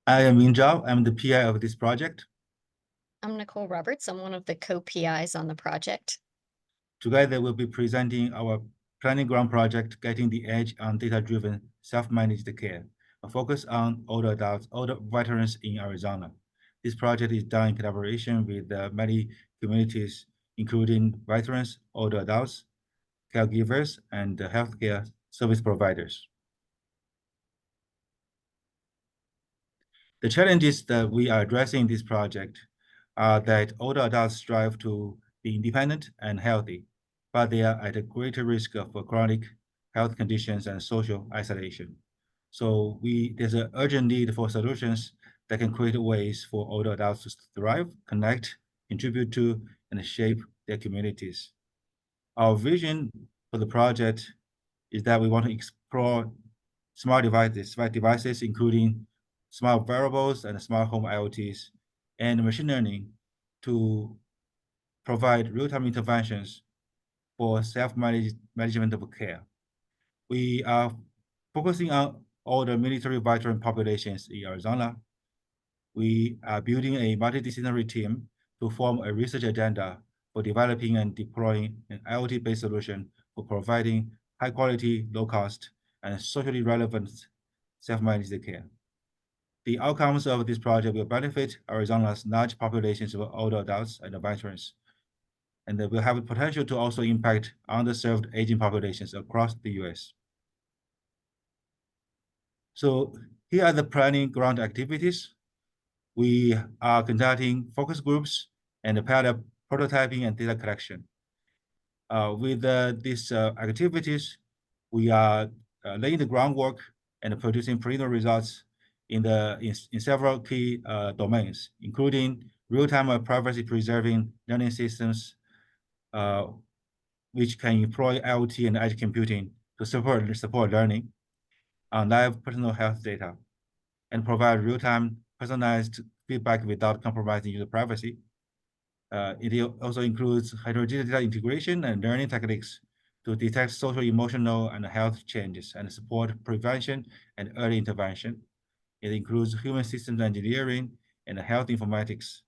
I am Ming Zhao. I'm the PI of this project. I'm Nicole Roberts. I'm one of the co-PIs on the project. Together, we'll be presenting our planning ground project, Getting the Edge on Data-Driven Self-Managed Care, a focus on older adults, older veterans in Arizona. This project is done in collaboration with many communities, including veterans, older adults, caregivers, and healthcare service providers. The challenges that we are addressing in this project are that older adults strive to be independent and healthy, but they are at a greater risk of chronic health conditions and social isolation. So there's an urgent need for solutions that can create ways for older adults to thrive, connect, contribute to, and shape their communities. Our vision for the project is that we want to explore smart devices, including smart wearables and smart home IoTs, and machine learning to provide real-time interventions for self-management of care. We are focusing on all the military veteran populations in Arizona. We are building a multidisciplinary team to form a research agenda for developing and deploying an IoT-based solution for providing high quality, low cost, and socially relevant self-managed care. The outcomes of this project will benefit Arizona's large populations of older adults and veterans, and they will have the potential to also impact underserved aging populations across the US. So here are the planning ground activities. We are conducting focus groups and parallel prototyping and data collection. With these activities, we are laying the groundwork and producing preliminary results in several key domains, including real-time privacy-preserving learning systems, which can employ IoT and edge computing to support learning on live personal health data and provide real-time personalized feedback without compromising user privacy. It also includes heterogeneous data integration and learning techniques to detect social, emotional, and health changes and support prevention and early intervention. It includes human systems engineering and health informatics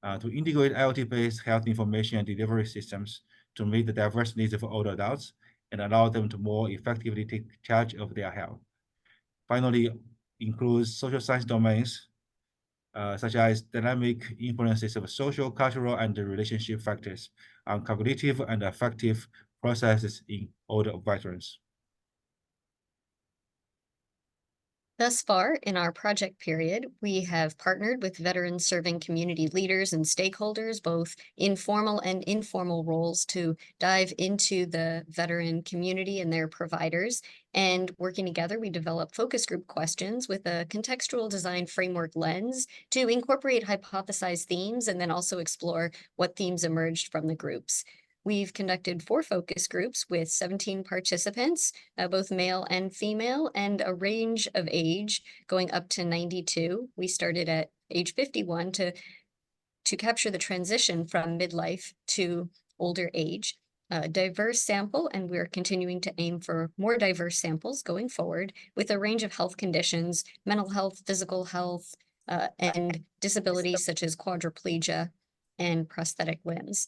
to integrate IoT-based health information and delivery systems to meet the diverse needs of older adults and allow them to more effectively take charge of their health. Finally, includes social science domains such as dynamic influences of social, cultural, and relationship factors on cognitive and affective processes in older veterans. Thus far, in our project period, we have partnered with veteran-serving community leaders and stakeholders, both in formal and informal roles, to dive into the veteran community and their providers. And working together, we developed focus group questions with a contextual design framework lens to incorporate hypothesized themes and then also explore what themes emerged from the groups. We've conducted 4 focus groups with 17 participants, both male and female, and a range of age going up to 92. We started at age 51 to capture the transition from midlife to older age. A diverse sample, and we're continuing to aim for more diverse samples going forward with a range of health conditions, mental health, physical health, and disabilities such as quadriplegia and prosthetic limbs.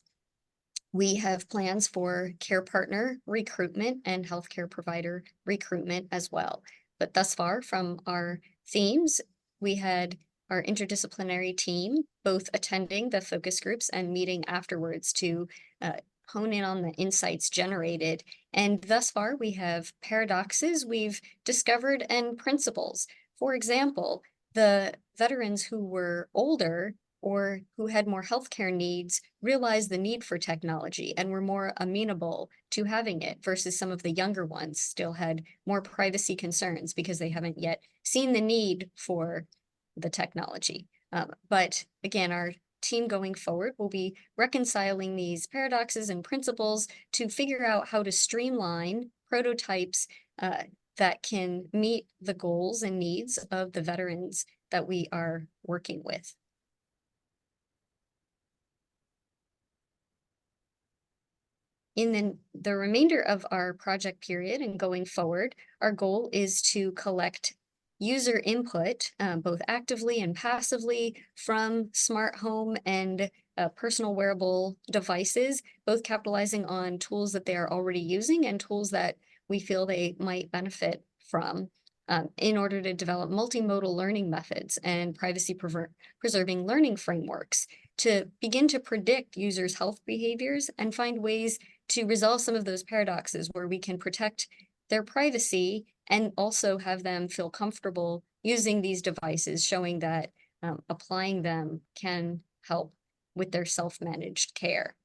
We have plans for care partner recruitment and healthcare provider recruitment as well. But thus far from our themes, we had our interdisciplinary team both attending the focus groups and meeting afterwards to hone in on the insights generated. And thus far, we have paradoxes we've discovered and principles. For example, the veterans who were older or who had more healthcare needs realized the need for technology and were more amenable to having it versus some of the younger ones still had more privacy concerns because they haven't yet seen the need for the technology. But again, our team going forward will be reconciling these paradoxes and principles to figure out how to streamline prototypes that can meet the goals and needs of the veterans that we are working with. In the remainder of our project period and going forward, our goal is to collect user input, both actively and passively, from smart home and personal wearable devices, both capitalizing on tools that they are already using and tools that we feel they might benefit from, in order to develop multimodal learning methods and preserving learning frameworks to begin to predict users' health behaviors and find ways to resolve some of those paradoxes where we can protect their privacy and also have them feel comfortable using these devices, showing that applying them can help with their self-managed care.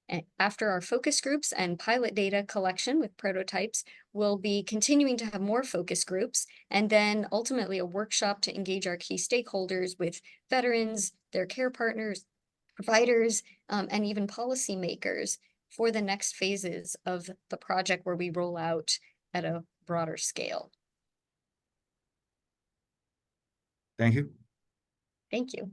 And after our focus groups and pilot data collection with prototypes, we'll be continuing to have more focus groups and then ultimately a workshop to engage our key stakeholders with veterans, their care partners, providers, and even policymakers for the next phases of the project where we roll out at a broader scale. Thank you. Thank you.